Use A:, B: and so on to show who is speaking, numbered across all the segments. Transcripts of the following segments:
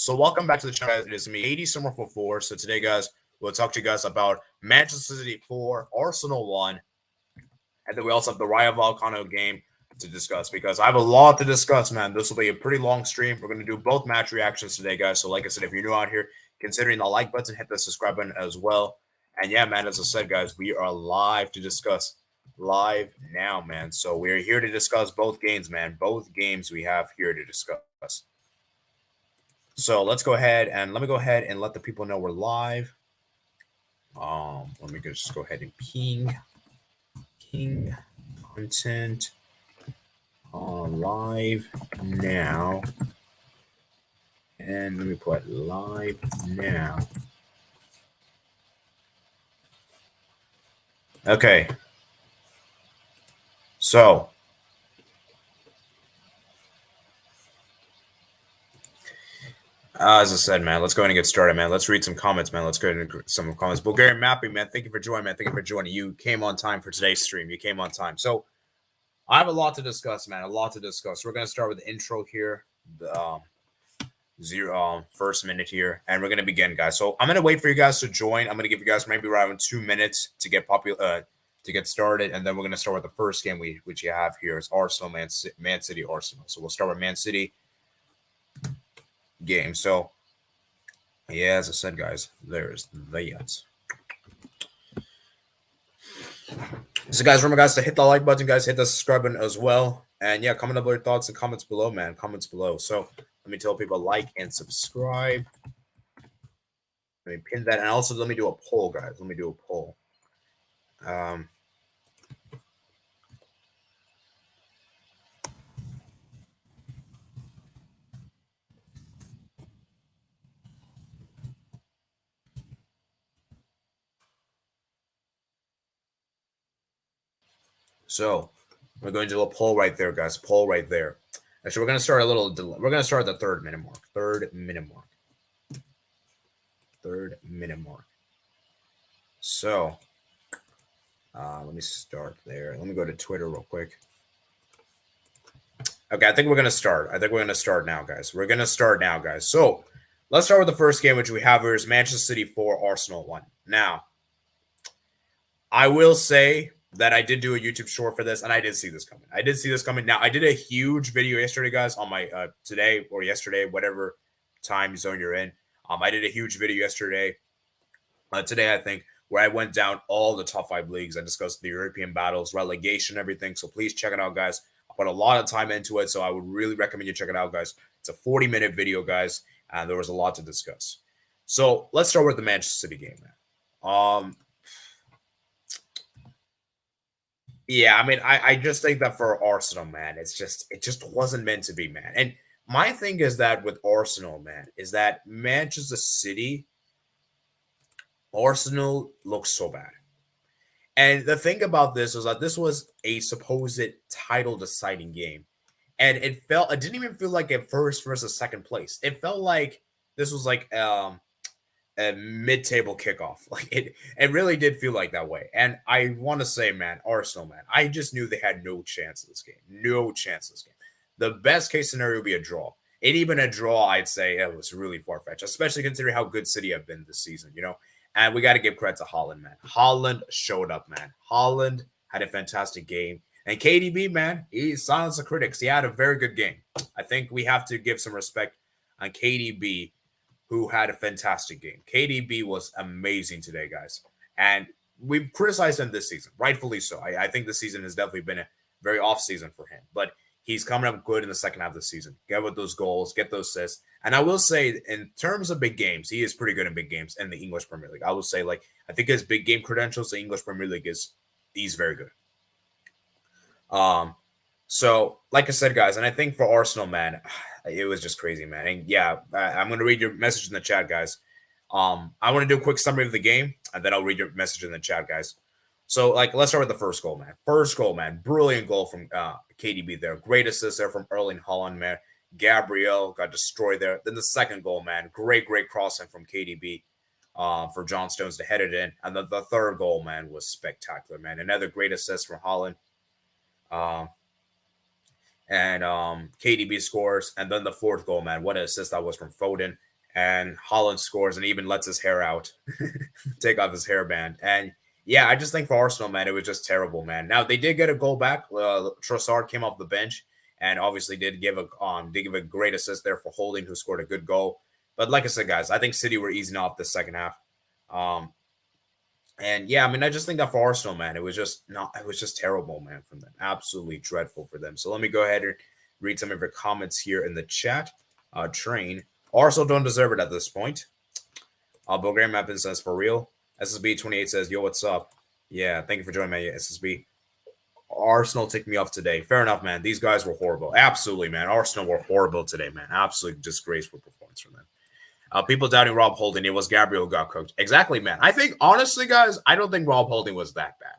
A: So welcome back to the channel, guys. It is me, 80 Summer 44. So today, guys, we'll talk to you guys about Manchester City 4, Arsenal 1, and then we also have the Rayo Vallecano game to discuss because I have a lot to discuss, man. This will be a pretty long stream. We're going to do both match reactions today, guys. So like I said, if you're new out here, considering the like button, hit the subscribe button as well. And yeah, man, as I said, guys, we are live to discuss live now, man. So we're here to discuss both games, man. Both games we have here to discuss. So let's go ahead and let me go ahead and let the people know we're live. Let me just go ahead and ping content live now. And let me put live now. Okay. So as I said, man, let's go ahead and get started, man. Let's read some comments, man. Let's go ahead and some comments. Bulgarian Mapping, man, thank you for joining, man. Thank you for joining. You came on time for today's stream. You came on time. So I have a lot to discuss, man. A lot to discuss. We're going to start with the intro here, the first minute here, and we're going to begin, guys. So I'm going to wait for you guys to join. I'm going to give you guys maybe around 2 minutes to get to get started, and then we're going to start with the first game which you have here is Arsenal, Man City, Arsenal. So we'll start with Man City game. So yeah, as I said, guys, there's that. So guys, remember, guys, to hit the like button, guys, hit the subscribe button as well, and yeah, comment up your thoughts and comments below, man. Comments below. So let me tell people like and subscribe. Let me pin that, and also let me do a poll, guys. Let me do a poll. So we're going to do a poll right there, guys. Poll right there. Actually, we're going to start a little. We're going to start at the 3rd minute mark. 3rd minute mark. 3rd minute mark. So let me start there. Let me go to Twitter real quick. Okay, I think we're going to start. I think we're going to start now, guys. We're going to start now, guys. So let's start with the first game, which we have here is Manchester City 4, Arsenal 1. Now, I will say that I did do a YouTube short for this, and I did see this coming. I did see this coming. Now, I did a huge video yesterday, guys, on my today or yesterday, whatever time zone you're in. I did a huge video yesterday, today, I think, where I went down all the top 5 leagues. I discussed the European battles, relegation, everything. So please check it out, guys. I put a lot of time into it, so I would really recommend you check it out, guys. It's a 40-minute video, guys, and there was a lot to discuss. So let's start with the Manchester City game, man. Yeah, I mean, I just think that for Arsenal, man, it just wasn't meant to be, man. And my thing is that with Arsenal, man, is that Manchester City, Arsenal looks so bad. And the thing about this was that this was a supposed title deciding game. And it didn't even feel like a first versus second place. It felt like this was like a mid-table kickoff. Like it really did feel like that way. And I want to say, man, Arsenal, man, I just knew they had no chance in this game. No chance in this game. The best case scenario would be a draw. And even a draw, I'd say it was really far-fetched, especially considering how good City have been this season, you know? And we got to give credit to Haaland, man. Haaland showed up, man. Haaland had a fantastic game. And KDB, man, he silenced the critics. He had a very good game. I think we have to give some respect on KDB, who had a fantastic game. KDB was amazing today, guys. And we've criticized him this season, rightfully so. I think the season has definitely been a very off season for him. But he's coming up good in the second half of the season. Get with those goals, get those assists. And I will say, in terms of big games, he is pretty good in big games in the English Premier League. I will say, like, I think his big game credentials, the English Premier League he's very good. So, like I said, guys, and I think for Arsenal, man, it was just crazy, man. And yeah, I'm going to read your message in the chat, guys. I want to do a quick summary of the game, and then I'll read your message in the chat, guys. So, like, let's start with the first goal, man. First goal, man. Brilliant goal from KDB there. Great assist there from Erling Haaland, man. Gabriel got destroyed there. Then the second goal, man. Great crossing from KDB for John Stones to head it in. And then the third goal, man, was spectacular, man. Another great assist from Haaland. And KDB scores. And then the fourth goal, man. What an assist that was from Foden. and Haaland scores and even lets his hair out, take off his hairband. And yeah, I just think for Arsenal, man, it was just terrible, man. Now they did get a goal back. Trossard came off the bench and obviously did give a great assist there for Holding, who scored a good goal. But like I said, guys, I think City were easing off the second half. And yeah, I mean, I just think that for Arsenal, man, it was just terrible, man, from them. Absolutely dreadful for them. So let me go ahead and read some of your comments here in the chat. Train. Arsenal don't deserve it at this point. Bulgarian Mappin says, for real. SSB28 says, yo, what's up? Yeah, thank you for joining me, SSB. Arsenal ticked me off today. Fair enough, man. These guys were horrible. Absolutely, man. Arsenal were horrible today, man. Absolutely disgraceful performance from them. People doubting Rob Holding. It was Gabriel who got cooked. Exactly, man. I think, honestly, guys, I don't think Rob Holding was that bad.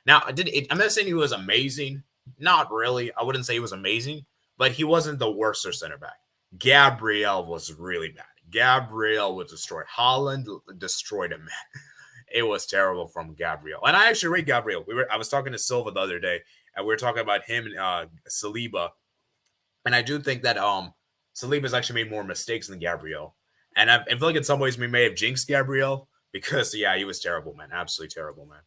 A: Now, I'm not saying he was amazing. Not really. I wouldn't say he was amazing, but he wasn't the worst center back. Gabriel was really bad. Gabriel was destroyed. Haaland destroyed him, man. It was terrible from Gabriel. And I actually rate Gabriel. I was talking to Silva the other day, and we were talking about him and Saliba. And I do think that Saliba's actually made more mistakes than Gabriel. And I feel like in some ways we may have jinxed Gabriel because, yeah, he was terrible, man. Absolutely terrible, man.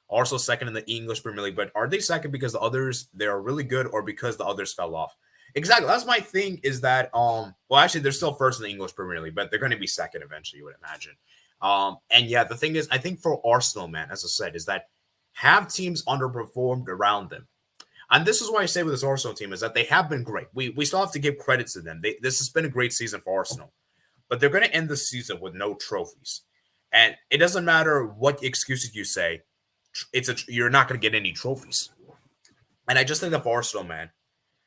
A: Also second in the English Premier League. But are they second because the others, they're really good, or because the others fell off? Exactly. That's my thing, is that, well, actually, they're still first in the English Premier League, but they're going to be second eventually, you would imagine. And yeah, the thing is, I think for Arsenal, man, as I said, is that have teams underperformed around them. And this is why I say with this Arsenal team is that they have been great. We still have to give credit to them. This has been a great season for Arsenal. But they're going to end the season with no trophies. And it doesn't matter what excuses you say, you're not going to get any trophies. And I just think that for Arsenal, man,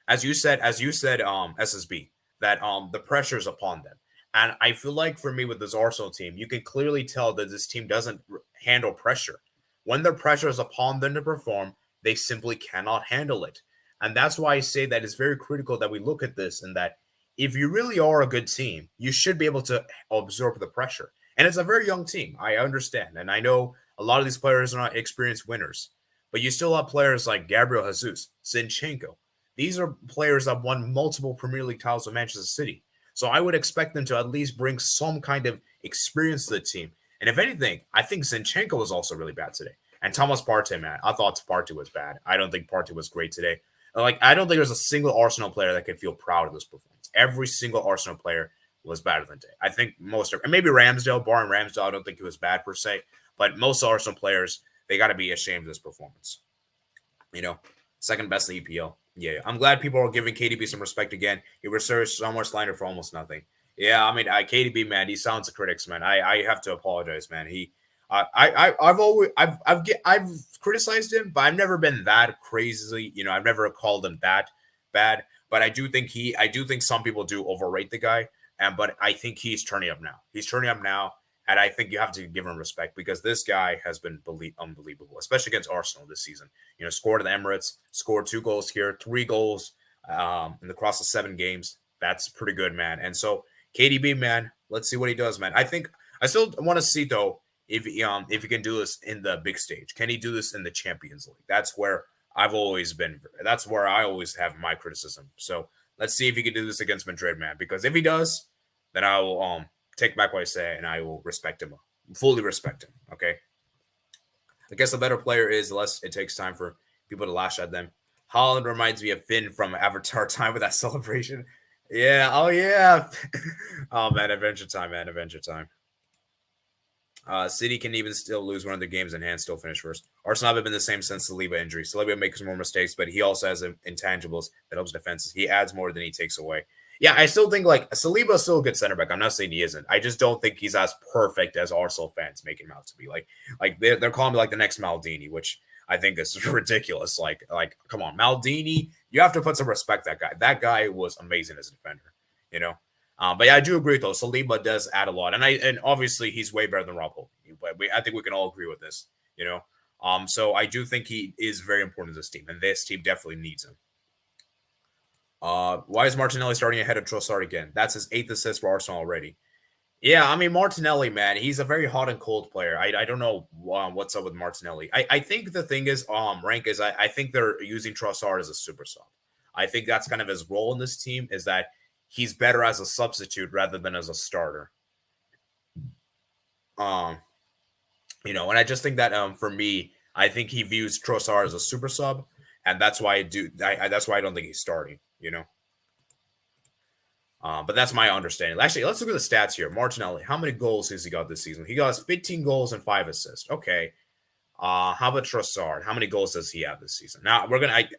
A: as you said, SSB, that the pressure is upon them. And I feel like for me with this Arsenal team, you can clearly tell that this team doesn't handle pressure. When the pressure is upon them to perform, they simply cannot handle it. And that's why I say that it's very critical that we look at this, and that if you really are a good team, you should be able to absorb the pressure. And it's a very young team. I understand. And I know a lot of these players are not experienced winners. But you still have players like Gabriel Jesus, Zinchenko. These are players that won multiple Premier League titles with Manchester City. So I would expect them to at least bring some kind of experience to the team. And if anything, I think Zinchenko was also really bad today. And Thomas Partey, man, I thought Partey was bad. I don't think Partey was great today. I don't think there's a single Arsenal player that could feel proud of this performance. Every single Arsenal player was better than today. I think most of, and maybe Ramsdale, barring Ramsdale, I don't think he was bad per se. But most Arsenal players, they got to be ashamed of this performance. Second best in the EPL. Yeah, I'm glad people are giving KDB some respect again. He received somewhere slander for almost nothing. Yeah, I mean, KDB, man, he sounds the critics, man. I have to apologize, man. I've criticized him, but I've never been that crazy. I've never called him that bad. But I do think some people do overrate the guy. But I think he's turning up now. And I think you have to give him respect, because this guy has been unbelievable, especially against Arsenal this season. Scored in the Emirates, scored 2 goals here, 3 goals in the cross of 7 games. That's pretty good, man. And so KDB, man, let's see what he does, man. I still want to see, though, if he can do this in the big stage. Can he do this in the Champions League? That's where I've always been. That's where I always have my criticism. So let's see if he can do this against Madrid, man. Because if he does, then I will take back what I say, and I will respect him, fully respect him. Okay. I guess the better player is, the less it takes time for people to lash at them. Haaland reminds me of Finn from Avatar Time with that celebration. Yeah. Oh yeah. Oh man, Adventure Time, man. Adventure Time. City can even still lose one of their games in hand, still finish first. Arsenal haven't been the same since the Saliba injury. Saliba makes more mistakes, but he also has intangibles that helps defenses. He adds more than he takes away. Yeah, I still think Saliba is still a good center back. I'm not saying he isn't. I just don't think he's as perfect as Arsenal fans make him out to be. They're calling me the next Maldini, which I think is ridiculous. Come on, Maldini, you have to put some respect that guy. That guy was amazing as a defender, But yeah, I do agree though. Saliba does add a lot, and obviously he's way better than Rob Holding. But I think we can all agree with this, So I do think he is very important to this team, and this team definitely needs him. Why is Martinelli starting ahead of Trossard again? That's his 8th assist for Arsenal already. Yeah, I mean, Martinelli, man, he's a very hot and cold player. I don't know what's up with Martinelli. I think the thing is, Rank, is I think they're using Trossard as a super sub. I think that's kind of his role in this team, is that he's better as a substitute rather than as a starter. Um, and I just think that for me, I think he views Trossard as a super sub, and that's why that's why I don't think he's starting. But that's my understanding. Actually, let's look at the stats here. Martinelli, how many goals has he got this season? He got 15 goals and 5 assists. Okay. How about Trossard? How many goals does he have this season? Now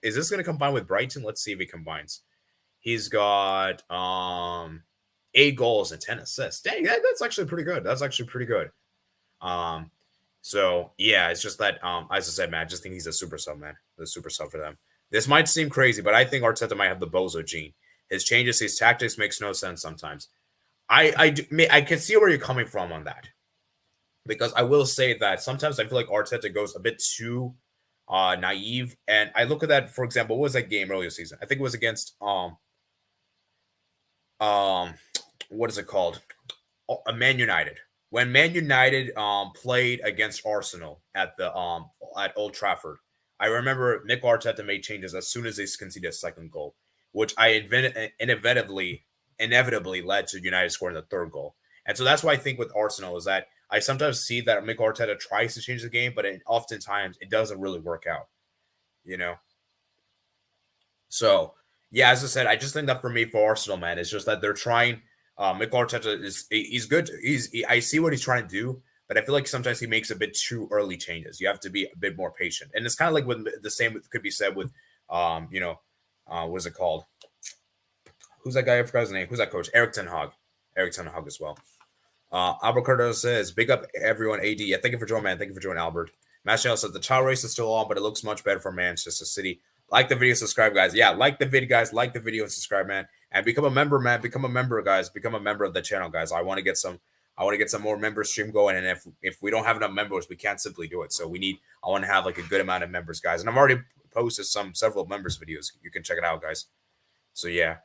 A: is this gonna combine with Brighton? Let's see if he combines. He's got 8 goals and 10 assists. Dang, that's actually pretty good. That's actually pretty good. So yeah, it's just that as I said, man, I just think he's a super sub, man. The super sub for them. This might seem crazy, but I think Arteta might have the bozo gene. His changes, his tactics makes no sense sometimes. I can see where you're coming from on that, because I will say that sometimes I feel like Arteta goes a bit too naive. And I look at that, for example, what was that game earlier season? I think it was against what is it called? Man United. When Man United played against Arsenal at Old Trafford, I remember Nick Arteta made changes as soon as they conceded a second goal, which inevitably led to United scoring the third goal. And so that's why I think with Arsenal is that I sometimes see that Mick Arteta tries to change the game, but oftentimes it doesn't really work out, So, yeah, as I said, I just think that for me, for Arsenal, man, it's just that they're trying. Mick Arteta he's good. I see what he's trying to do, but I feel like sometimes he makes a bit too early changes. You have to be a bit more patient, and it's kind of like when the same could be said with, what's it called? Who's that guy? I forgot his name. Who's that coach? Eric Ten Hag. Eric Ten Hag as well. Albert Cardo says, big up everyone, AD. Yeah, thank you for joining, man. Thank you for joining, Albert. Mashal says, the title race is still on, but it looks much better for Manchester City. Like the video, subscribe, guys. Yeah, like the video, guys. Like the video and subscribe, man. And become a member, man. Become a member, guys. Become a member of the channel, guys. I want to get some more member stream going. And if we don't have enough members, we can't simply do it. So I want to have like a good amount of members, guys. And I've already posted several members videos. You can check it out, guys. So yeah,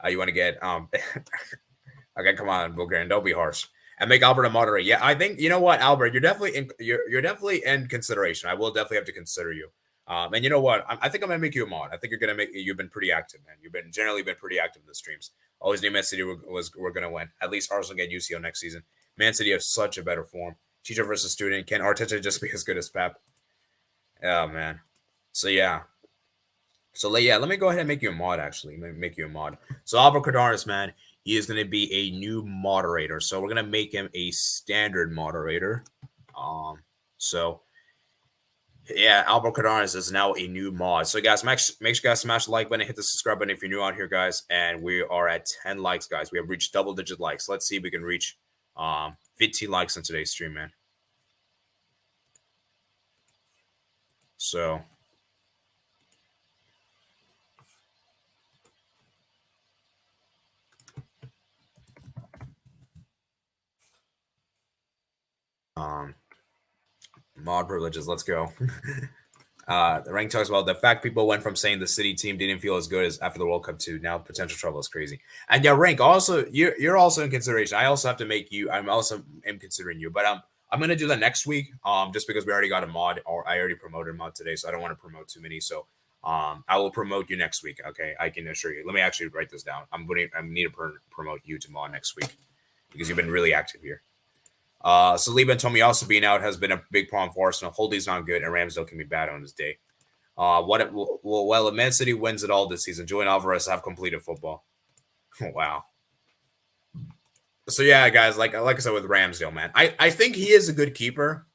A: you want to get okay, come on, Bulgarian. Don't be harsh. And make Albert a moderator. Yeah, I think you know what, Albert, you're definitely in consideration. I will definitely have to consider you. And you know what? I think I'm gonna make you a mod. I think you've been pretty active, man. You've been generally pretty active in the streams. Always knew Man City we're gonna win. At least Arsenal get UCL next season. Man City have such a better form. Teacher versus student. Can Arteta just be as good as Pep? Oh man. So yeah. Let me go ahead and make you a mod. Actually, make you a mod. So Albert Cardaris, man, he is going to be a new moderator. So we're going to make him a standard moderator. So yeah, Albert Cardaris is now a new mod. So guys, make sure you guys smash the like button, hit the subscribe button if you're new out here, guys. And we are at 10 likes, guys. We have reached double-digit likes. Let's see if we can reach 15 likes in today's stream, man. So mod privileges, let's go. The rank talks about the fact people went from saying the City team didn't feel as good as after the World Cup to now potential trouble is crazy. And yeah, rank also you're also in consideration. I also have to make you. I'm also considering you, but I'm gonna do that next week. Just because we already got a mod, or I already promoted a mod today, so I don't want to promote too many. So I will promote you next week. Okay, I can assure you. Let me actually write this down. I need to promote you to mod next week because you've been really active here. Saliba and Tomiyasu being out has been a big problem for Arsenal. Holding's not good, and Ramsdale can be bad on his day. If Man City wins it all this season, Julian Alvarez have completed football. Wow. So yeah, guys, like I said with Ramsdale, man, I think he is a good keeper,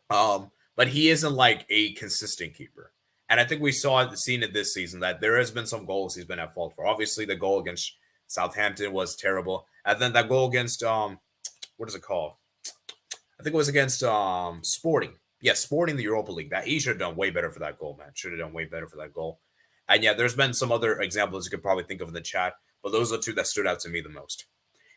A: but he isn't like a consistent keeper. And I think we seen it this season that there has been some goals he's been at fault for. Obviously, the goal against Southampton was terrible, and then that goal against what is it called? I think it was against Sporting. Yeah, Sporting, the Europa League. That he should have done way better for that goal, man. Should have done way better for that goal. And yeah, there's been some other examples you could probably think of in the chat, but those are the two that stood out to me the most.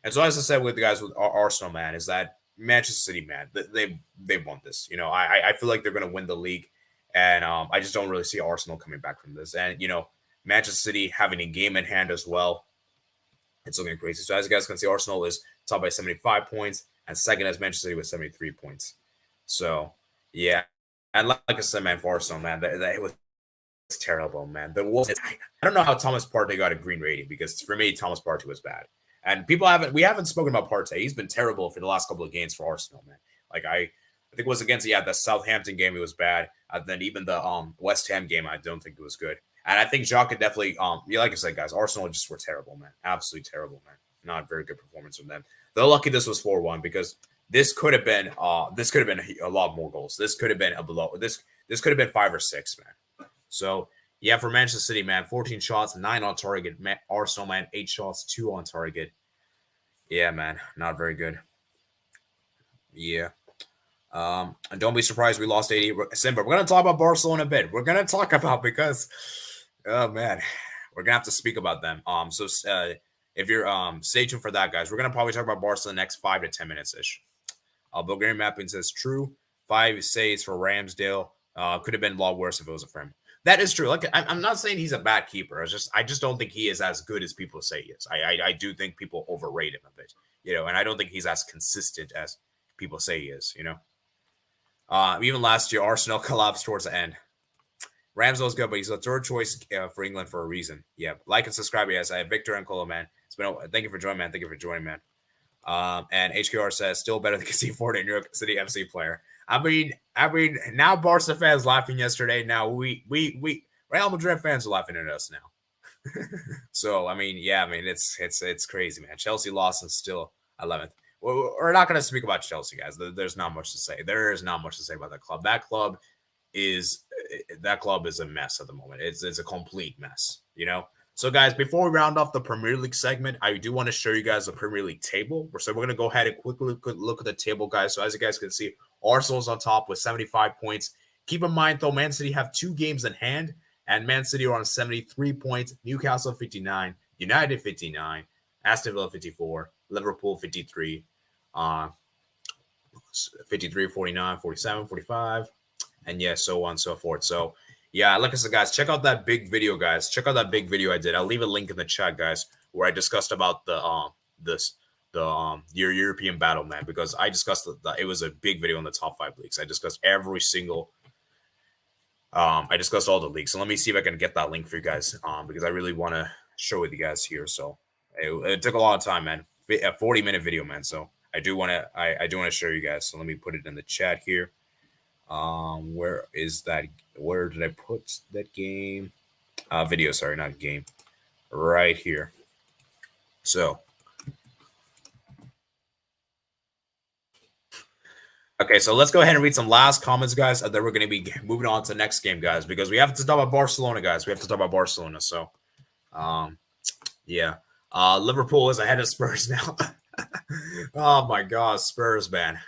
A: And so, as I said with the guys with Arsenal, man, is that Manchester City, man, they want this. I feel like they're going to win the league, and I just don't really see Arsenal coming back from this. And Manchester City having a game in hand as well. It's looking crazy. So as you guys can see, Arsenal is top by 75 points, and second as Manchester City with 73 points. So yeah, and like I said, man, for Arsenal, man, that was terrible, man. I don't know how Thomas Partey got a green rating, because for me, Thomas Partey was bad. And we haven't spoken about Partey. He's been terrible for the last couple of games for Arsenal, man. Like I think it was against the Southampton game. It was bad. Then even the West Ham game, I don't think it was good. And I think Jacques could definitely like I said, guys, Arsenal just were terrible, man. Absolutely terrible, man. Not very good performance from them. They're lucky this was 4-1 because this could have been a lot more goals. This could have been this could have been 5 or 6, man. So yeah, for Manchester City, man, 14 shots, 9 on target. Arsenal, man, 8 shots, 2 on target. Yeah, man, not very good. Yeah. And don't be surprised we lost 80. Simba, we're going to talk about Barcelona a bit. We're going to talk about because, oh, man, we're going to have to speak about them. So if you're stay tuned for that, guys. We're going to probably talk about Barcelona the next 5 to 10 minutes-ish. Bulgarian Mapping says, true. 5 saves for Ramsdale. Could have been a lot worse if it was a frame. That is true. Like I'm not saying he's a bad keeper. I just don't think he is as good as people say he is. I do think people overrate him a bit, and I don't think he's as consistent as people say he is, Even last year, Arsenal collapsed towards the end. Ramsdale's good, but he's a third choice for England for a reason. Yeah, like and subscribe. Yes, I have Victor and Colo, man. Thank you for joining, man. Thank you for joining, man. And HQR says still better than Casey Ford and New York City FC player. I mean, now Barca fans laughing yesterday. Now we Real Madrid fans are laughing at us now. So it's crazy, man. Chelsea lost and still 11th. We're not going to speak about Chelsea, guys. There's not much to say. There is not much to say about that club. That club is a mess at the moment. It's a complete mess, So, guys, before we round off the Premier League segment, I do want to show you guys the Premier League table. So we're going to go ahead and quickly look at the table, guys. So as you guys can see, Arsenal's on top with 75 points. Keep in mind, though, Man City have 2 games in hand, and Man City are on 73 points. Newcastle 59, United 59, Aston Villa 54, Liverpool 53, 53, 49, 47, 45, and so on and so forth. So, yeah, like I said, guys, check out that big video, guys. Check out that big video I did. I'll leave a link in the chat, guys, where I discussed about your European battle, man, because I discussed it was a big video on the top 5 leagues. I discussed every single I discussed all the leagues. So let me see if I can get that link for you guys, because I really want to show it to you guys here. So it took a lot of time, man. A 40-minute video, man. So I do want to show you guys. So let me put it in the chat here. Where is that? Where did I put that game? Video, sorry, not game. Right here. So, okay, so let's go ahead and read some last comments, guys, and then we're going to be moving on to the next game, guys, because we have to talk about Barcelona, guys. We have to talk about Barcelona. So, yeah. Liverpool is ahead of Spurs now. Oh, my God, Spurs, man.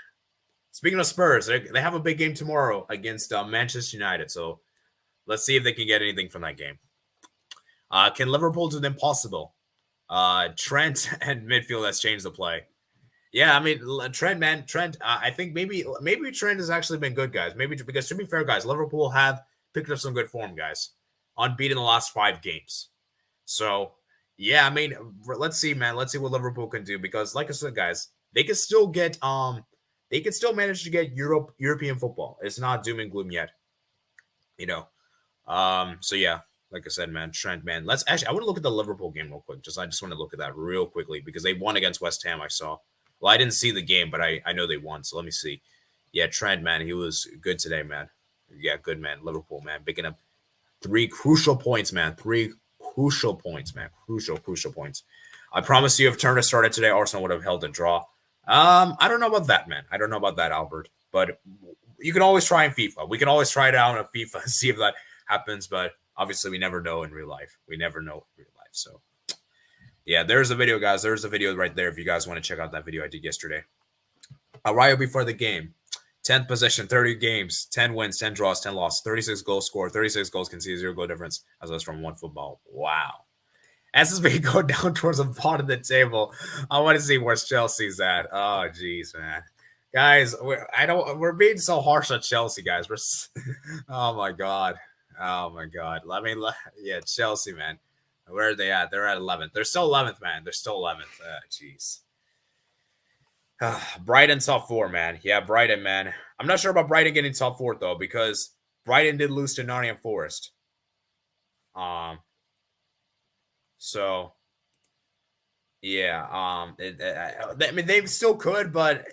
A: Speaking of Spurs, they have a big game tomorrow against Manchester United. So let's see if they can get anything from that game. Can Liverpool do the impossible? Trent and midfield has changed the play. Yeah, I mean, Trent, man. Trent, I think maybe Trent has actually been good, guys. Maybe because, to be fair, guys, Liverpool have picked up some good form, guys. Unbeaten the last 5 games. So, yeah, I mean, let's see, man. Let's see what Liverpool can do because, like I said, guys, they can still get they can still manage to get European football. It's not doom and gloom yet, So yeah, like I said, man, Trent, man. I want to look at the Liverpool game real quick. I just want to look at that real quickly because they won against West Ham. I saw. Well, I didn't see the game, but I know they won. So let me see. Yeah, Trent, man, he was good today, man. Yeah, good, man. Liverpool, man, picking up 3 crucial points, man. 3 crucial points, man. Crucial points. I promise you, if Turner started today, Arsenal would have held a draw. I don't know about that, man. I don't know about that, Albert. But you can always try in FIFA. We can always try it out on FIFA and see if that happens. But obviously, we never know in real life. So, yeah, there's a video, guys. There's a video right there if you guys want to check out that video I did yesterday. Rayo before the game. 10th position, 30 games, 10 wins, 10 draws, 10 losses, 36 goals scored, 36 goals conceded, 0 goal difference as us from one football. Wow. As we go down towards the bottom of the table, I want to see where Chelsea's at. Oh, geez, man. Guys, we're being so harsh on Chelsea, guys. Oh my God. I mean, yeah, Chelsea, man. Where are they at? They're at 11th. They're still 11th, man. They're still 11th. Jeez. Brighton top 4, man. Yeah, Brighton, man. I'm not sure about Brighton getting top 4 though, because Brighton did lose to Nottingham Forest. So Yeah. I mean, they still could, but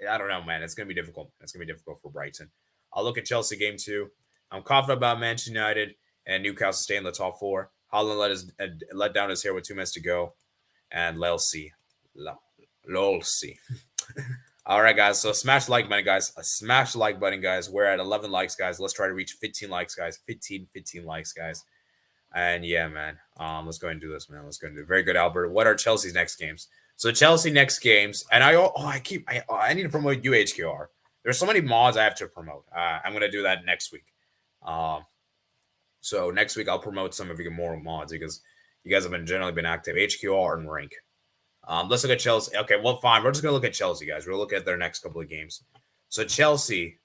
A: I don't know, man. It's gonna be difficult. It's gonna be difficult for Brighton. I'll look at Chelsea game 2. I'm confident about Manchester United and Newcastle staying in the top 4. Holland let down his hair with 2 minutes to go, and lol see. All right, guys. So smash the like button, guys. Smash the like button, guys. We're at 11 likes, guys. Let's try to reach 15 likes, guys. 15 likes, guys. And yeah, man. Let's go ahead and do this, man. Let's go ahead and do it. Very good, Albert. What are Chelsea's next games? So Chelsea next games, and I need to promote UHQR. There's so many mods I have to promote. I'm gonna do that next week. So next week I'll promote some of your more mods because you guys have generally been active. HQR and rank. Let's look at Chelsea. Okay, well, fine. We're just gonna look at Chelsea, guys. We'll look at their next couple of games. So Chelsea,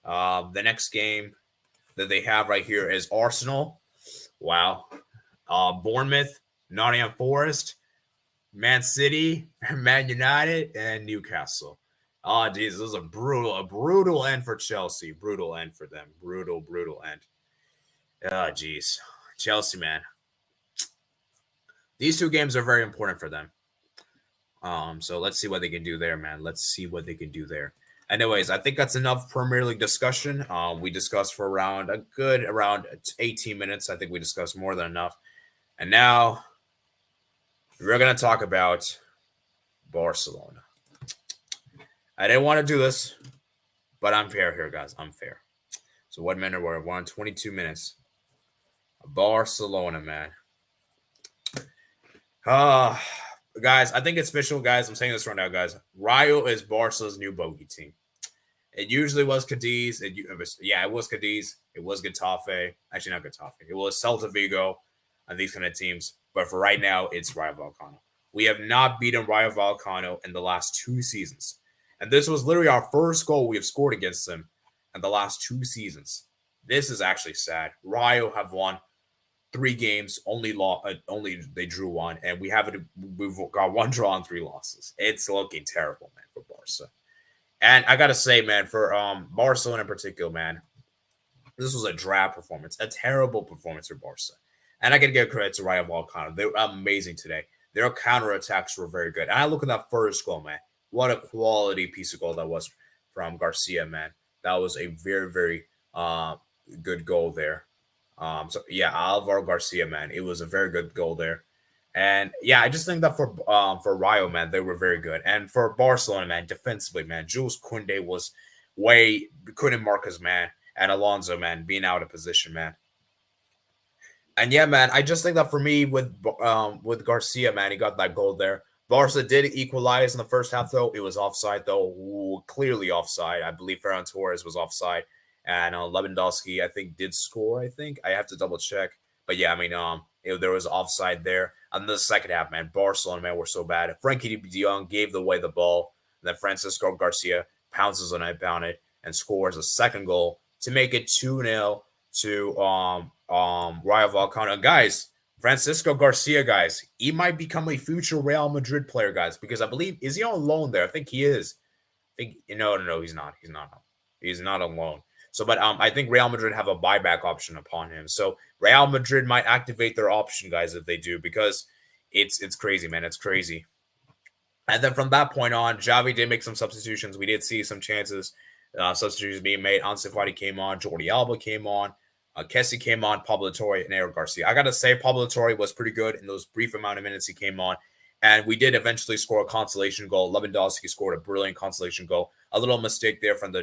A: the next game that they have right here is Arsenal. Wow. Bournemouth, Nottingham Forest, Man City, Man United, and Newcastle. Oh, geez, this is a brutal end for Chelsea. Brutal end for them. Brutal end. Oh, geez. Chelsea, man. These 2 games are very important for them. So let's see what they can do there, man. Let's see what they can do there. Anyways, I think that's enough Premier League discussion. We discussed for around 18 minutes. I think we discussed more than enough. And now we're going to talk about Barcelona. I didn't want to do this, but I'm fair here, guys. I'm fair. So what minute we're on? 22 minutes. Barcelona, man. Guys, I think it's official, guys. I'm saying this right now, guys. Rayo is Barca's new bogey team. It usually was Cadiz. It was Cadiz. It was Getafe. Actually, not Getafe. It was Celta Vigo and these kind of teams. But for right now, it's Rayo Vallecano. We have not beaten Rayo Vallecano in the last 2 seasons. And this was literally our first goal we have scored against them in the last 2 seasons. This is actually sad. Rayo have won 3 games, only they drew 1, and we've got 1 draw and 3 losses. It's looking terrible, man, for Barca. And I gotta say, man, for Barcelona in particular, man, this was a drab performance, a terrible performance for Barca. And I gotta give credit to Rayo Vallecano. They were amazing today. Their counterattacks were very good. And I look at that first goal, man. What a quality piece of goal that was from Garcia, man. That was a very, very good goal there. So yeah, Alvaro Garcia, man, it was a very good goal there. And yeah, I just think that for Rayo, man, they were very good. And for Barcelona, man, defensively, man, Jules Koundé couldn't mark his man, and Alonso, man, being out of position, man. And yeah, man, I just think that for me with Garcia, man, he got that goal there. Barca did equalize in the first half, though. It was offside, though. Ooh, clearly offside. I believe Ferran Torres was offside. And Lewandowski, I think, did score, I think. I have to double check. But yeah, I mean, there was offside there. And the second half, man, Barcelona, man, were so bad. Frankie de Jong gave away the ball. And then Francisco Garcia pounces on it, and scores a second goal to make it 2-0 to Rayo Vallecano. And guys, Francisco Garcia, guys, he might become a future Real Madrid player, guys, because I believe, is he on loan there? I think he is. No, he's not. He's not on loan. So, but I think Real Madrid have a buyback option upon him. So Real Madrid might activate their option, guys, if they do, because it's crazy, man. It's crazy. And then from that point on, Xavi did make some substitutions. We did see some chances, substitutions being made. Ansu Fati came on. Jordi Alba came on. Kessie came on. Pablo Torre and Eric Garcia. I got to say, Pablo Torre was pretty good in those brief amount of minutes he came on. And we did eventually score a consolation goal. Lewandowski scored a brilliant consolation goal. A little mistake there from the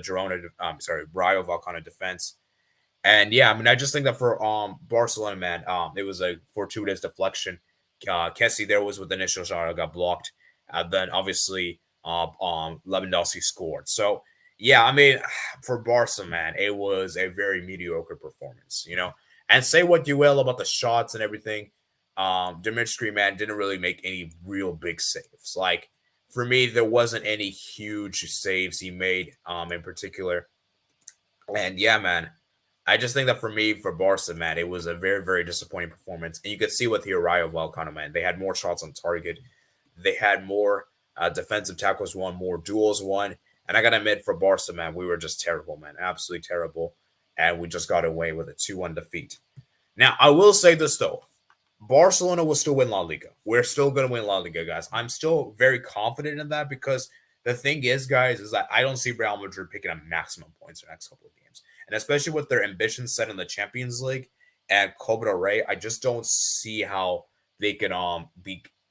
A: Rayo Vallecano defense. And yeah, I mean, I just think that for Barcelona, man, it was a fortuitous deflection. Kessie there was with the initial shot, got blocked. Then obviously Lewandowski scored. So yeah, I mean, for Barca, man, it was a very mediocre performance, you know. And say what you will about the shots and everything. Dimitri, man, didn't really make any real big saves. Like, for me, there wasn't any huge saves he made in particular. And yeah, man, I just think that for me, for Barca, man, it was a very, very disappointing performance. And you could see with the Rayo Vallecano, man, they had more shots on target. They had more defensive tackles won, more duels won. And I got to admit, for Barca, man, we were just terrible, man. Absolutely terrible. And we just got away with a 2-1 defeat. Now, I will say this, though. Barcelona will still win La Liga. We're still going to win La Liga, guys. I'm still very confident in that because the thing is, guys, is that I don't see Real Madrid picking up maximum points in the next couple of games. And especially with their ambitions set in the Champions League and Copa del Rey, I just don't see how they can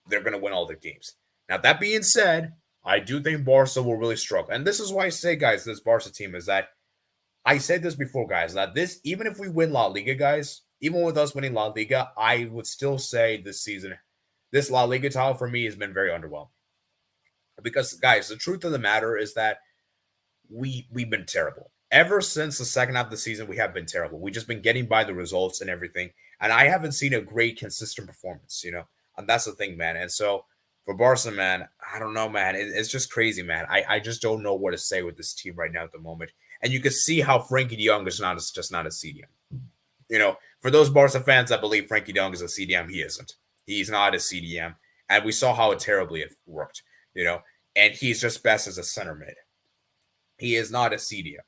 A: they're going to win all their games. Now, that being said, I do think Barca will really struggle. And this is why I say, guys, this Barca team is that I said this before, guys, that this, even if we win La Liga, guys, even with us winning La Liga, I would still say this season, this La Liga title for me has been very underwhelming. Because, guys, the truth of the matter is that we've been terrible. Ever since the second half of the season, we have been terrible. We've just been getting by the results and everything. And I haven't seen a great, consistent performance, And that's the thing, man. And so for Barca, man, I don't know, man. It's just crazy, man. I just don't know what to say with this team right now at the moment. And you can see how Frankie de Jong is just not a CDM. For those Barca fans that believe Frankie de Jong is a CDM, he isn't. He's not a CDM. And we saw how terribly it worked, and he's just best as a center mid. He is not a CDM.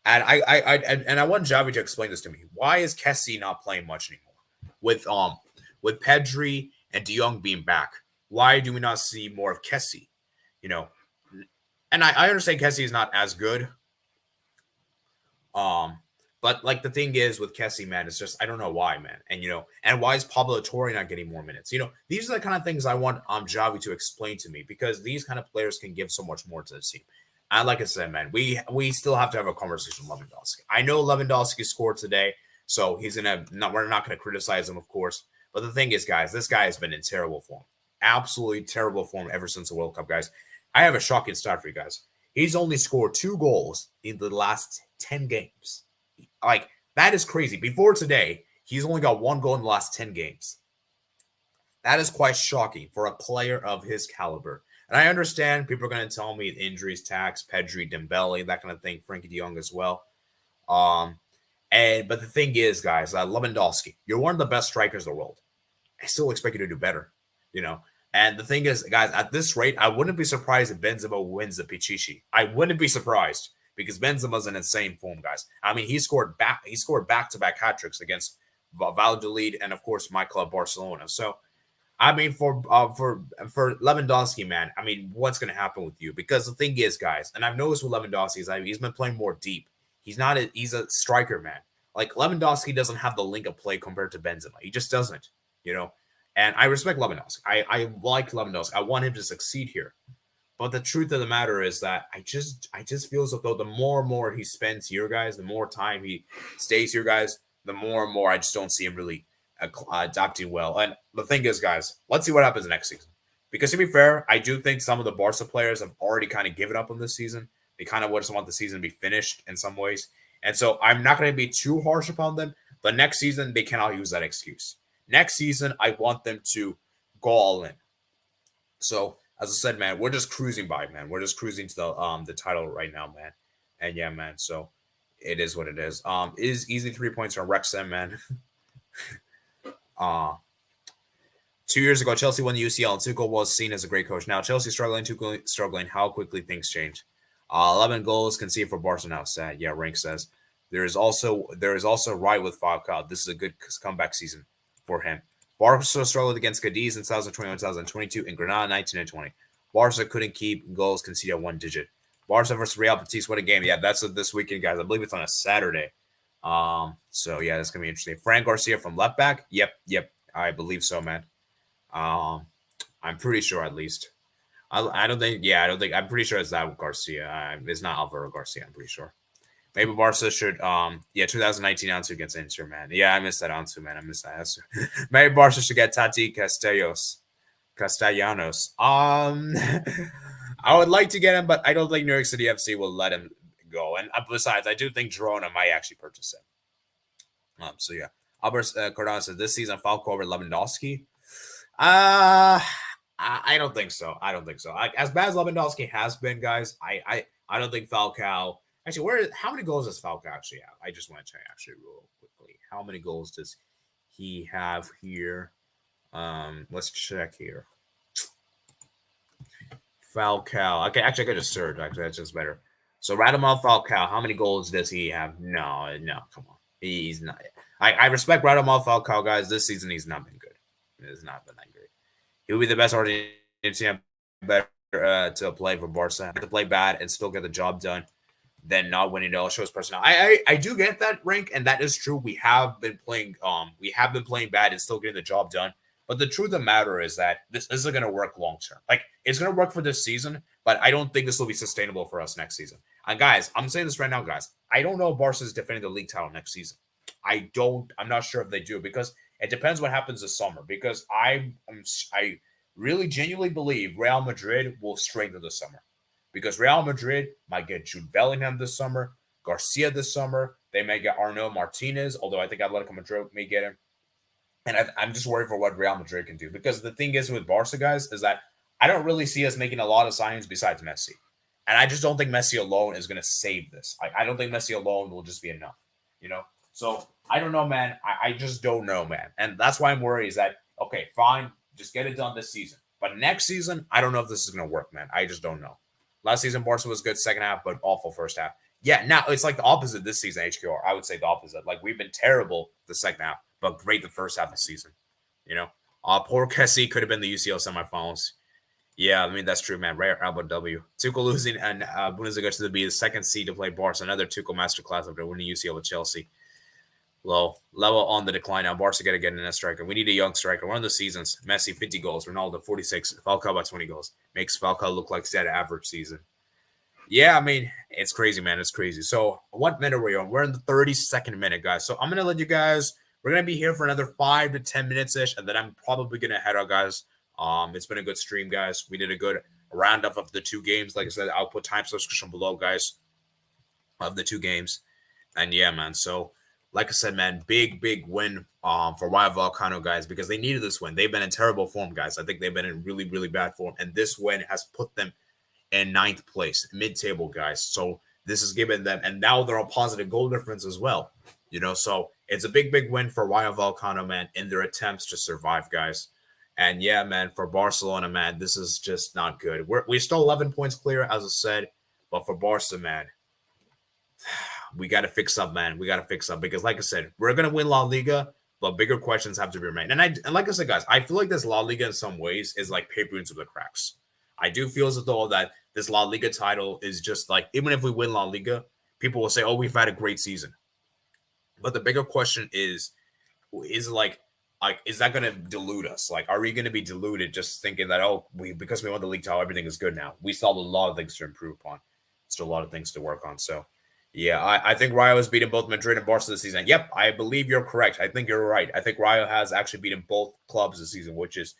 A: And I want Javi to explain this to me. Why is Kessie not playing much anymore? With Pedri and de Jong being back, why do we not see more of Kessie? And I understand Kessie is not as good. But like the thing is with Kessie, man, it's just I don't know why, man. And why is Pablo Torre not getting more minutes? These are the kind of things I want Javi to explain to me because these kind of players can give so much more to the team. And like I said, man, we still have to have a conversation with Lewandowski. I know Lewandowski scored today, so we're not gonna criticize him, of course. But the thing is, guys, this guy has been in terrible form. Absolutely terrible form ever since the World Cup, guys. I have a shocking stat for you guys. He's only scored 2 goals in the last 10 games. Like, that is crazy. Before today, he's only got 1 goal in the last 10 games. That is quite shocking for a player of his caliber. And I understand people are going to tell me injuries, tax, Pedri, Dembele, that kind of thing, Frankie de Jong as well. But the thing is, guys, Lewandowski, you're one of the best strikers in the world. I still expect you to do better, And the thing is, guys, at this rate, I wouldn't be surprised if Benzema wins the Pichichi. I wouldn't be surprised. Because Benzema's in insane form, guys. I mean, he scored back-to-back hat-tricks against Valladolid and, of course, my club, Barcelona. So, I mean, for Lewandowski, man, I mean, what's going to happen with you? Because the thing is, guys, and I've noticed with Lewandowski, he's been playing more deep. He's a striker, man. Like, Lewandowski doesn't have the link of play compared to Benzema. He just doesn't, And I respect Lewandowski. I like Lewandowski. I want him to succeed here. But the truth of the matter is that I just feel as though the more and more he spends here, guys, the more time he stays here, guys, the more and more I just don't see him really adapting well. And the thing is, guys, let's see what happens next season. Because to be fair, I do think some of the Barca players have already kind of given up on this season. They kind of just want the season to be finished in some ways. And so I'm not going to be too harsh upon them. But next season, they cannot use that excuse. Next season, I want them to go all in. So, as I said, man, we're just cruising by, man. We're just cruising to the title right now, man. And yeah, man. So it is what it is. It is easy 3 points from Wrexham, man. 2 years ago, Chelsea won the UCL, and Tuchel was seen as a great coach. Now Chelsea struggling. How quickly things change. 11 goals conceded for Barca now. Sad. Yeah, Rank says there is also Rayo with Falcao. This is a good comeback season for him. Barca struggled against Cadiz in 2021, 2022, and Granada 19 and 20. Barca couldn't keep goals conceded at 1 digit. Barca versus Real Betis, what a game. Yeah, that's this weekend, guys. I believe it's on a Saturday. So, yeah, that's going to be interesting. Fran Garcia from left back? Yep. I believe so, man. I'm pretty sure at least. I'm pretty sure it's that Garcia. It's not Alvaro Garcia, I'm pretty sure. Maybe Barca should, 2019 Ansu against Inter, man. Yeah, I missed that Ansu, man. I missed that Ansu. Maybe Barca should get Tati Castellanos. I would like to get him, but I don't think New York City FC will let him go. And besides, I do think Girona might actually purchase him. So yeah, Albert Cardano said this season Falco over Lewandowski. I don't think so. As bad as Lewandowski has been, guys, I don't think Falcao. Actually, how many goals does Falcao actually have? I just want to check actually real quickly. How many goals does he have here? Let's check here. Falcao. Okay, actually, I could just search. Actually, that's just better. So, Radamel Falcao, how many goals does he have? No, come on. He's not. I respect Radamel Falcao, guys. This season, he's not been good. It's not been that great. He would be the best Argentinian team better to play for Barca, to play bad and still get the job done than not winning it all. Shows personnel. I do get that, Rank, and that is true. We have been playing bad and still getting the job done. But the truth of the matter is that this isn't going to work long term. Like, it's going to work for this season, but I don't think this will be sustainable for us next season. And guys, I'm saying this right now, guys. I don't know if Barca is defending the league title next season. I'm not sure if they do, because it depends what happens this summer. Because I really genuinely believe Real Madrid will strengthen this summer. Because Real Madrid might get Jude Bellingham this summer, Garcia this summer. They may get Arnaud Martinez, although I think Atletico Madrid may get him. And I'm just worried for what Real Madrid can do. Because the thing is with Barca, guys, is that I don't really see us making a lot of signings besides Messi. And I just don't think Messi alone is going to save this. I don't think Messi alone will just be enough, you know? So I don't know, man. I just don't know, man. And that's why I'm worried is that, okay, fine, just get it done this season. But next season, I don't know if this is going to work, man. I just don't know. Last season, Barca was good second half, but awful first half. Yeah, now it's like the opposite this season, HQR. I would say the opposite. Like, we've been terrible the second half, but great the first half of the season, you know? Poor Kessie could have been the UCL semifinals. Yeah, I mean, that's true, man. Rare Alba W. Tuchel losing and Bundesliga to be the second seed to play Barca. Another Tuchel masterclass after winning UCL with Chelsea. Low level on the decline now. Barca got to get in a striker. We need a young striker. One of the seasons, Messi 50 goals, Ronaldo 46, Falcao by 20 goals. Makes Falcao look like set average season. Yeah, I mean, it's crazy, man. It's crazy. So, what minute are we on? We're in the 32nd minute, guys. So, I'm going to let you guys, we're going to be here for another 5 to 10 minutes-ish, and then I'm probably going to head out, guys. It's been a good stream, guys. We did a good roundup of the two games. Like I said, I'll put time subscription below, guys, of the two games. And yeah, man. So, like I said, man, big win for Rayo Vallecano, guys, because they needed this win. They've been in terrible form, guys. I think they've been in really, really bad form. And this win has put them in 9th place, mid-table, guys. So this has given them, and now they're on positive goal difference as well. You know, so it's a big win for Rayo Vallecano, man, in their attempts to survive, guys. And yeah, man, for Barcelona, man, this is just not good. We're still 11 points clear, as I said, but for Barca, man, we got to fix up, man. We got to fix up because, like I said, we're gonna win La Liga, but bigger questions have to be made. And like I said, guys, I feel like this La Liga in some ways is like paper into the cracks. I do feel as though that this La Liga title is just like, even if we win La Liga, people will say, "Oh, we've had a great season." But the bigger question is like, is that going to dilute us? Like, are we going to be diluted just thinking that, oh, because we won the league title, everything is good now? We still have a lot of things to improve upon. Still a lot of things to work on. So, yeah, I think Rayo has beaten both Madrid and Barca this season. Yep, I believe you're correct. I think you're right. I think Rayo has actually beaten both clubs this season, which is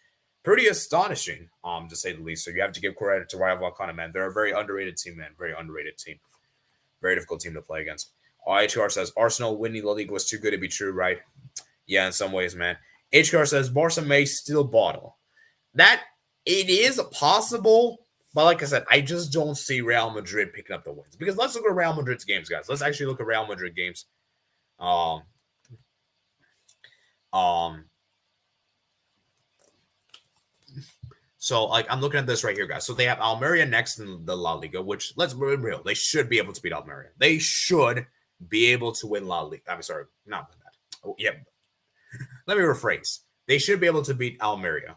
A: pretty astonishing, to say the least. So you have to give credit to Rayo Vallecano, man. They're a very underrated team, man. Very underrated team. Very difficult team to play against. IHR says, Arsenal winning La Liga was too good to be true, right? Yeah, in some ways, man. HKR says, Barca may still bottle. That, it is possible, but like I said, I just don't see Real Madrid picking up the wins. Because let's look at Real Madrid's games, guys. Let's actually look at Real Madrid games. So, like, I'm looking at this right here, guys. So they have Almeria next in the La Liga, which, let's be real, they should be able to beat Almeria. They should be able to win La Liga. I'm sorry, not win that. Oh, yeah. Let me rephrase. They should be able to beat Almeria.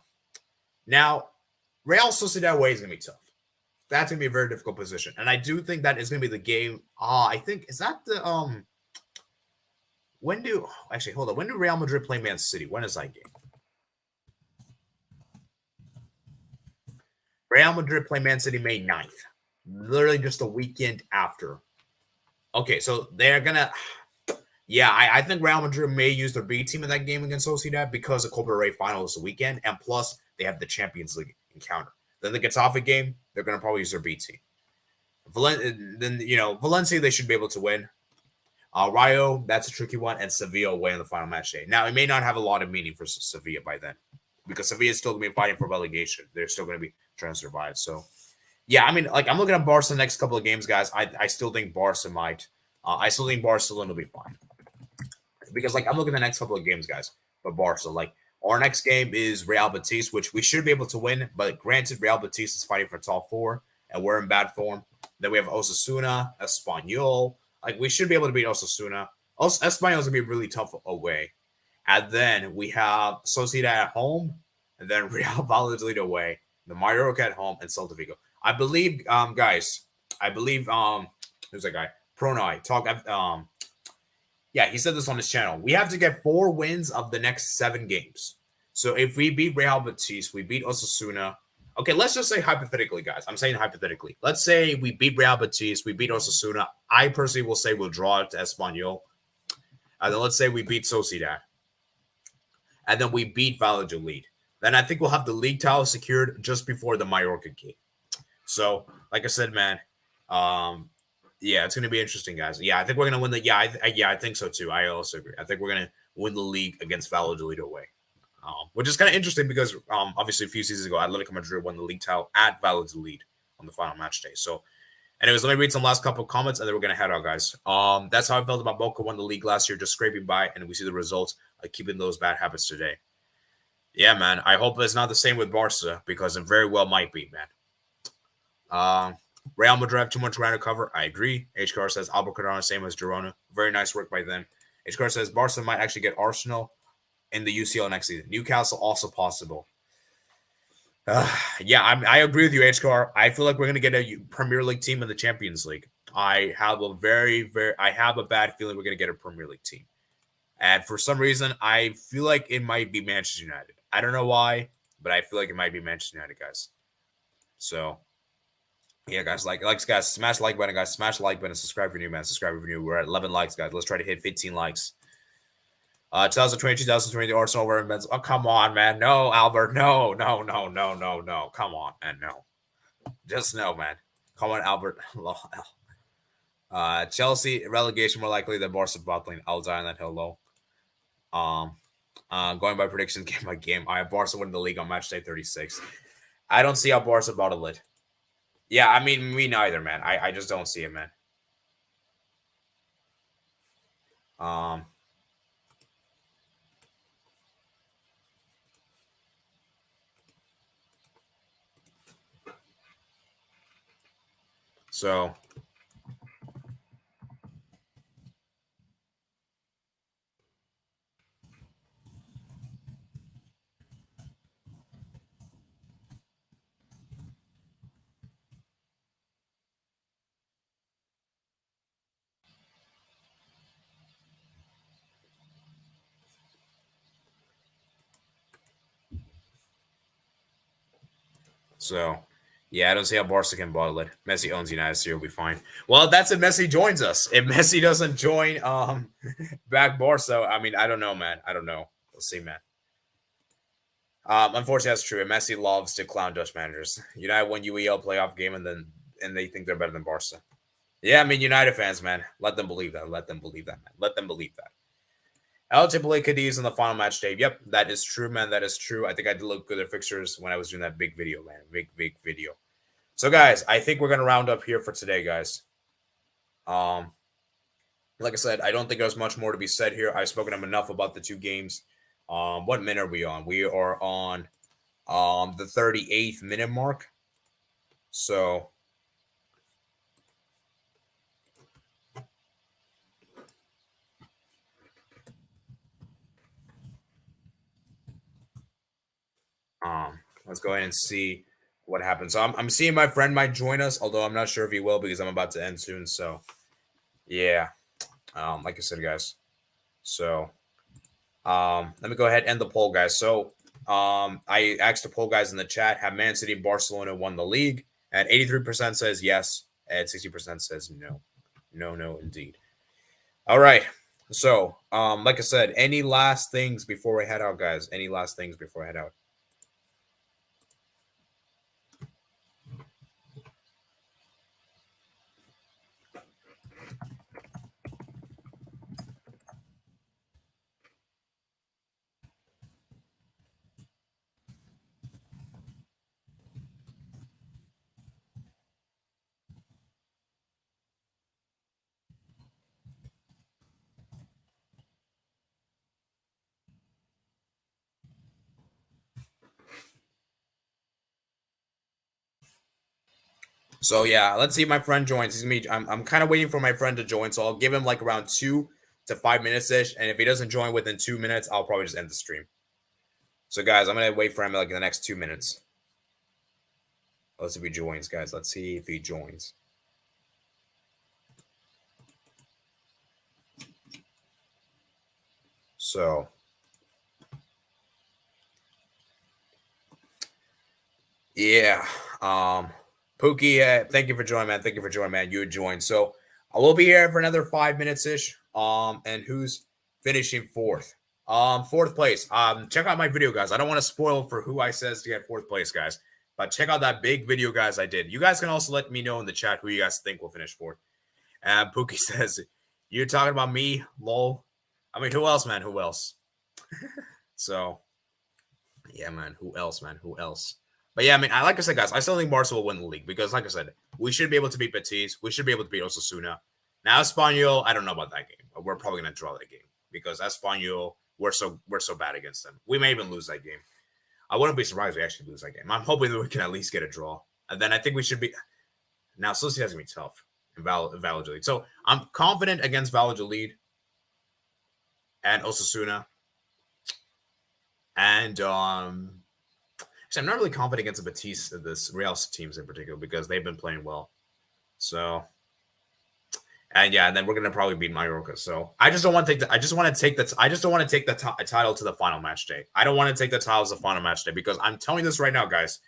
A: Now, Real Sociedad away is going to be tough. That's going to be a very difficult position. And I do think that is going to be the game. I think, is that the, when do Real Madrid play Man City? When is that game? Real Madrid play Man City May 9th. Literally just a weekend after. Okay, so they're going to... Yeah, I think Real Madrid may use their B team in that game against Sociedad because the Copa del Rey final is the weekend, and plus they have the Champions League encounter. Then the Getafe game, they're going to probably use their B team. Valencia, they should be able to win. Rayo, that's a tricky one, and Sevilla away in the final match day. Now, it may not have a lot of meaning for Sevilla by then because Sevilla is still going to be fighting for relegation. They're still going to be trying to survive. So, yeah, I mean, like, I'm looking at Barca the next couple of games, guys. I still think Barca might. I still think Barcelona will be fine. Because, like, I'm looking at the next couple of games, guys, for Barca. Like, our next game is Real Betis, which we should be able to win. But granted, Real Betis is fighting for top 4, and we're in bad form. Then we have Osasuna, Espanyol. Like, we should be able to beat Osasuna. Espanyol is going to be really tough away. And then we have Sociedad at home. and then Real Valladolid away, the Mallorca at home, and Celta Vigo. I believe, guys, who's that guy? Pronoi talk. Yeah, he said this on his channel. We have to get 4 wins of the next 7 games. So if we beat Real Betis, we beat Osasuna. Okay, let's just say hypothetically, guys. I'm saying hypothetically. Let's say we beat Real Betis, we beat Osasuna. I personally will say we'll draw it to Espanyol. And then let's say we beat Sociedad. And then we beat Valladolid. Then I think we'll have the league title secured just before the Mallorca game. So, like I said, man, yeah, it's going to be interesting, guys. Yeah, I think we're going to win the. Yeah, I think so too. I also agree. I think we're going to win the league against Valladolid away, which is kind of interesting because obviously a few seasons ago, Atletico Madrid won the league title at Valladolid on the final match day. So, anyways, let me read some last couple of comments and then we're going to head out, guys. That's how I felt about Boca won the league last year, just scraping by, and we see the results of keeping those bad habits today. Yeah, man. I hope it's not the same with Barca because it very well might be, man. Real Madrid have too much ground to cover. I agree. HCR says Albert Cardano, same as Girona. Very nice work by them. HCR says Barca might actually get Arsenal in the UCL next season. Newcastle also possible. Yeah, I agree with you, HCR. I feel like we're going to get a Premier League team in the Champions League. I have a bad feeling we're going to get a Premier League team. And for some reason, I feel like it might be Manchester United. I don't know why, but I feel like it might be Manchester United, guys. So, yeah, guys, guys, smash the like button, guys. Smash the like button. Subscribe if you're new, man. Subscribe if you're new. We're at 11 likes, guys. Let's try to hit 15 likes. 2020, 2020, the Arsenal were in. Oh, come on, man. No, Albert. No. Come on, man. No. Just no, man. Come on, Albert. Chelsea relegation more likely than Barca bottling. I'll die on that hill low. Going by predictions game by game. I have Barca winning the league on match day 36. I don't see how Barca bottle it. Yeah, I mean, me neither, man. I just don't see it, man. So, yeah, I don't see how Barca can bottle it. Messi owns United, so you'll be fine. Well, that's if Messi joins us. If Messi doesn't join back Barca, I mean, I don't know, man. I don't know. We'll see, man. Unfortunately, that's true. Messi loves to clown Dutch managers. United won UEL playoff game, and they think they're better than Barca. Yeah, I mean, United fans, man. Let them believe that. Let them believe that, man. Let them believe that. LTPLA Cadiz in the final match day. Yep, that is true, man. That is true. I think I did look good at fixtures when I was doing that big video, man. Big video. So, guys, I think we're going to round up here for today, guys. Like I said, I don't think there's much more to be said here. I've spoken enough about the 2 games. What minute are we on? We are on the 38th minute mark. So, let's go ahead and see what happens. So I'm seeing my friend might join us, although I'm not sure if he will because I'm about to end soon. So, yeah, like I said, guys. So, let me go ahead and end the poll, guys. So, I asked the poll guys in the chat: have Man City and Barcelona won the league? And 83% says yes, and 60% says no. No, indeed. All right. So, like I said, any last things before we head out, guys? Any last things before I head out? So yeah, let's see if my friend joins. I'm kind of waiting for my friend to join, so I'll give him like around 2 to 5 minutes ish, and if he doesn't join within 2 minutes, I'll probably just end the stream. So, guys, I'm going to wait for him like in the next 2 minutes. Let's see if he joins, guys. Let's see if he joins. So, yeah. Pookie, thank you for joining, man. Thank you for joining, man. You joined. So, I will be here for another 5 minutes ish. And who's finishing fourth? Fourth place. Check out my video, guys. I don't want to spoil for who I says to get fourth place, guys. But check out that big video, guys, I did. You guys can also let me know in the chat who you guys think will finish fourth. And Pookie says, you're talking about me? Lol. I mean, who else, man? Who else? So, yeah, man. Who else, man? Who else? But yeah, I mean, like I said, guys, I still think Barca will win the league because, like I said, we should be able to beat Betis. We should be able to beat Osasuna. Now, Espanyol, I don't know about that game. We're probably going to draw that game because Espanyol, we're so bad against them. We may even lose that game. I wouldn't be surprised if we actually lose that game. I'm hoping that we can at least get a draw. And then I think we should be... Now, Sociedad's going to be tough in Valladolid. So, I'm confident against Valladolid and Osasuna. And, actually, I'm not really confident against the Betis, this Real teams in particular, because they've been playing well. So... And yeah, and then we're gonna probably beat Mallorca. So I just don't want to take the. I just don't want to take the title to the final match day. I don't want to take the title to the final match day because I'm telling you this right now, guys.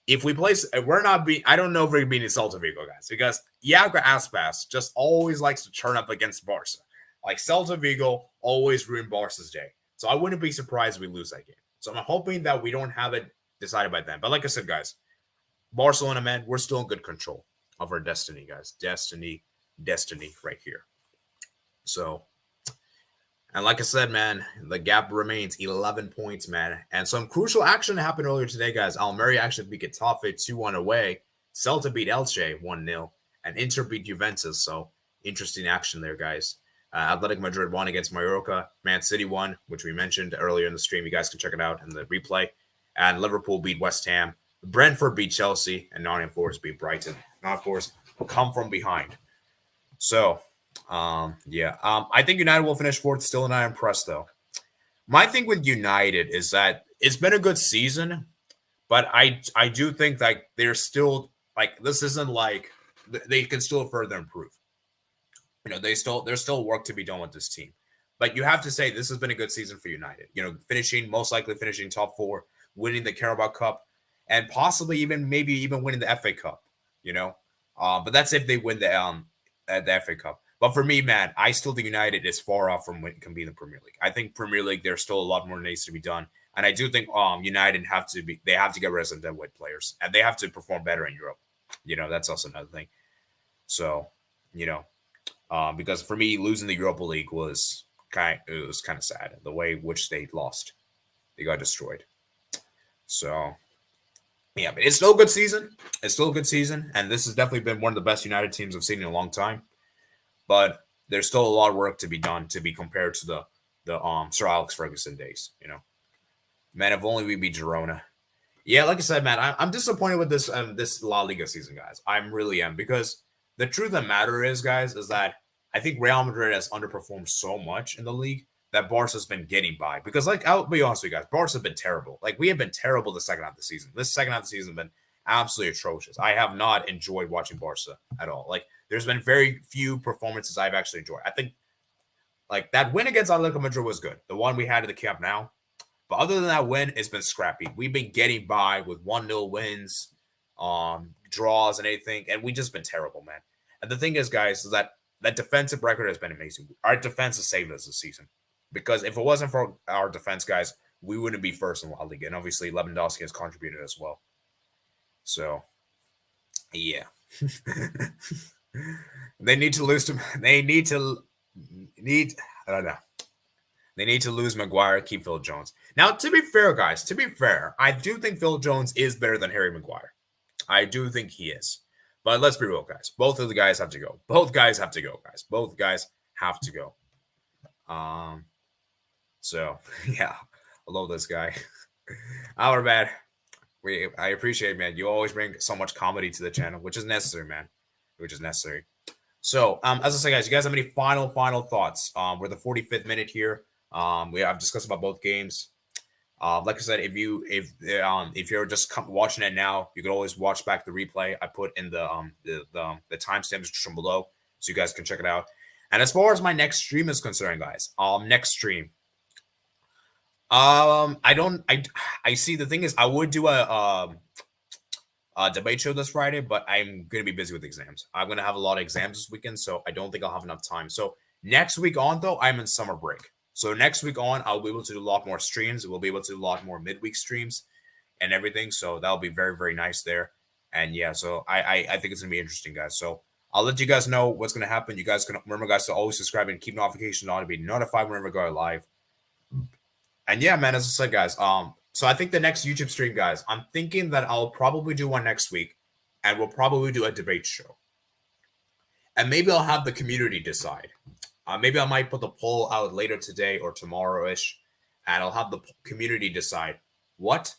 A: If we place, we're not being. I don't know if we're beating Celta Vigo, guys, because Iago Aspas just always likes to turn up against Barca. Like Celta Vigo always ruin Barca's day. So I wouldn't be surprised if we lose that game. So I'm hoping that we don't have it decided by then. But like I said, guys, Barcelona, man, we're still in good control of our destiny, guys. Destiny right here. So, and like I said, man, the gap remains 11 points, man. And some crucial action happened earlier today, guys. Almeria actually beat Getafe 2-1 away. Celta beat Elche 1-0. And Inter beat Juventus. So, interesting action there, guys. Athletic Madrid won against Mallorca. Man City won, which we mentioned earlier in the stream. You guys can check it out in the replay. And Liverpool beat West Ham. Brentford beat Chelsea. And Nottingham Forest beat Brighton. Nottingham Forest come from behind. So, I think United will finish fourth. Still not impressed, though. My thing with United is that it's been a good season, but I do think that they're still, like, this isn't like, they can still further improve. You know, there's still work to be done with this team. But you have to say this has been a good season for United. You know, most likely finishing top four, winning the Carabao Cup, and possibly maybe even winning the FA Cup, you know. But that's if they win the FA Cup. But for me, man, I still think United is far off from what can be in the Premier League. I think Premier League, there's still a lot more needs to be done. And I do think United have to get rid of some deadweight players. And they have to perform better in Europe. You know, that's also another thing. So, you know, because for me, losing the Europa League was kind of sad. The way which they lost. They got destroyed. So, yeah, but it's still a good season. It's still a good season. And this has definitely been one of the best United teams I've seen in a long time. But there's still a lot of work to be done to be compared to the Sir Alex Ferguson days, you know. Man, if only we beat Girona. Yeah, like I said, man, I'm disappointed with this La Liga season, guys. I really am, because the truth of the matter is, guys, is that I think Real Madrid has underperformed so much in the league that Barca's been getting by. Because, like, I'll be honest with you guys, Barca's been terrible. Like, we have been terrible the second half of the season. This second half of the season has been absolutely atrocious. I have not enjoyed watching Barca at all. Like, there's been very few performances I've actually enjoyed. I think, like, that win against Atletico Madrid was good. The one we had at the Camp Nou. But other than that win, it's been scrappy. We've been getting by with 1-0 wins, draws and anything. And we've just been terrible, man. And the thing is, guys, is that defensive record has been amazing. Our defense has saved us this season. Because if it wasn't for our defense, guys, we wouldn't be first in La Liga. And obviously, Lewandowski has contributed as well. So, yeah. They need to lose to. I don't know. They need to lose Maguire, keep Phil Jones. Now, to be fair, guys, I do think Phil Jones is better than Harry Maguire. I do think he is. But let's be real, guys. Both of the guys have to go. Both guys have to go, guys. Both guys have to go. So, yeah. I love this guy. Our bad. I appreciate, man. You always bring so much comedy to the channel, which is necessary, man. Which is necessary. So, as I say, guys, you guys have any final thoughts? We're the 45th minute here. I've discussed about both games. Like I said, if you're just watching it now, you can always watch back the replay. I put in the timestamp description below, so you guys can check it out. And as far as my next stream is concerned, guys, next stream, I see the thing is I would do a debate show this Friday, but I'm gonna be busy with exams. I'm gonna have a lot of exams this weekend, so I don't think I'll have enough time. So next week on, though, I'm in summer break. So next week on, I'll be able to do a lot more streams. We'll be able to do a lot more midweek streams and everything. So that'll be very, very nice there. And yeah, so I think it's gonna be interesting, guys. So I'll let you guys know what's gonna happen. You guys can remember, guys, to always subscribe and keep notifications on to be notified whenever we go live. And yeah, man, as I said, guys, so I think the next YouTube stream, guys, I'm thinking that I'll probably do one next week, and we'll probably do a debate show. And maybe I'll have the community decide. Maybe I might put the poll out later today or tomorrow-ish, and I'll have the community decide what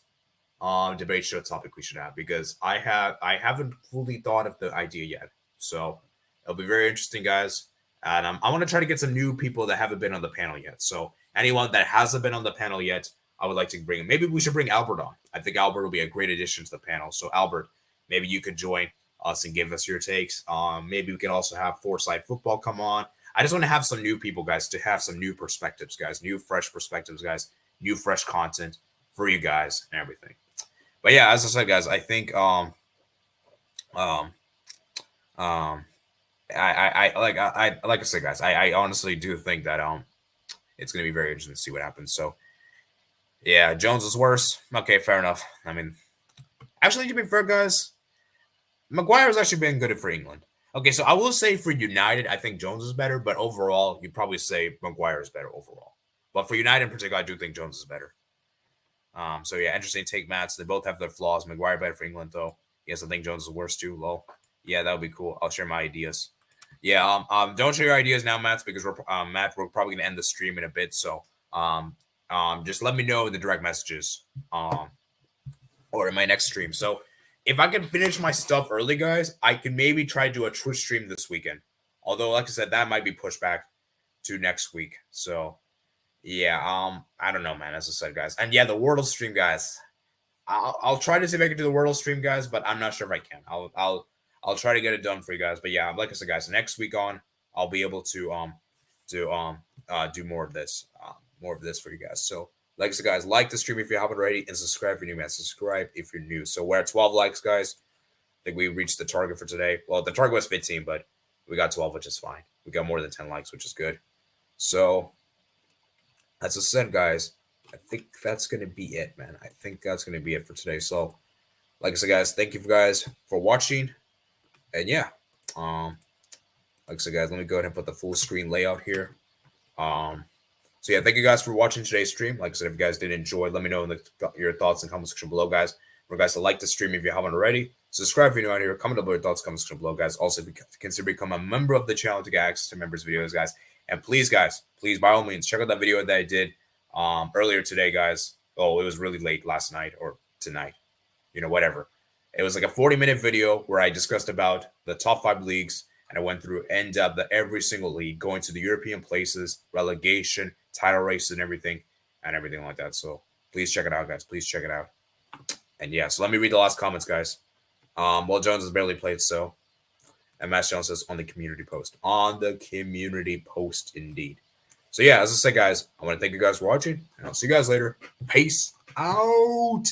A: debate show topic we should have, because I haven't fully thought of the idea yet. So it'll be very interesting, guys. And I want to try to get some new people that haven't been on the panel yet. So anyone that hasn't been on the panel yet, I would like to bring him. Maybe we should bring Albert on. I think Albert will be a great addition to the panel. So Albert, maybe you could join us and give us your takes. Maybe we can also have Foresight Football come on. I just want to have some new people, guys, to have some new perspectives, guys, new fresh perspectives, guys, new fresh content for you guys and everything. But yeah, as I said, guys, I think I said, guys, I honestly do think that it's gonna be very interesting to see what happens. So yeah, Jones is worse. Okay, fair enough. I mean, actually, to be fair, guys, Maguire has actually been good for England. Okay, so I will say for United, I think Jones is better, but overall, you'd probably say Maguire is better overall. But for United in particular, I do think Jones is better. So yeah, interesting take, Matt. So they both have their flaws. Maguire better for England, though. Yes, I think Jones is worse too. Lol. Yeah, that would be cool. I'll share my ideas. Yeah, don't share your ideas now, Matt, because we're probably gonna end the stream in a bit. So just let me know in the direct messages or in my next stream. So if I can finish my stuff early, guys, I can maybe try to do a Twitch stream this weekend. Although, like I said, that might be pushed back to next week. So yeah, I don't know, man. As I said, guys, and yeah, the Wordle stream, guys. I'll try to see if I can do the Wordle stream, guys, but I'm not sure if I can. I'll try to get it done for you guys. But yeah, like I said, guys, next week on, I'll be able to do more of this for you guys. So like I said, guys, like the stream if you haven't already, and subscribe if you're new, man. Subscribe if you're new. So we're at 12 likes, guys. I think we reached the target for today. Well, the target was 15, but we got 12, which is fine. We got more than 10 likes, which is good. So as I said, guys, I think that's going to be it, man. I think that's going to be it for today. So like I said, guys, thank you guys for watching. And yeah, like I said, guys, let me go ahead and put the full screen layout here. So yeah, thank you guys for watching today's stream. Like I said, if you guys did enjoy, let me know in your thoughts in the comment section below, guys. Remember, guys, to like the stream if you haven't already. Subscribe if you're new out here. Comment below your thoughts in the comment section below, guys. Also, if you consider become a member of the channel to get access to members' videos, guys. And please, guys, please, by all means, check out that video that I did earlier today, guys. Oh, it was really late last night or tonight. Whatever. It was like a 40-minute video where I discussed about the top 5 leagues, and I went through in-depth every single league, going to the European places, relegation, title races, and everything like that. So please check it out, guys. Please check it out. And yeah, so let me read the last comments, guys. Well, Jones has barely played, so. And Matt Jones says on the community post. On the community post, indeed. So yeah, as I said, guys, I want to thank you guys for watching, and I'll see you guys later. Peace out.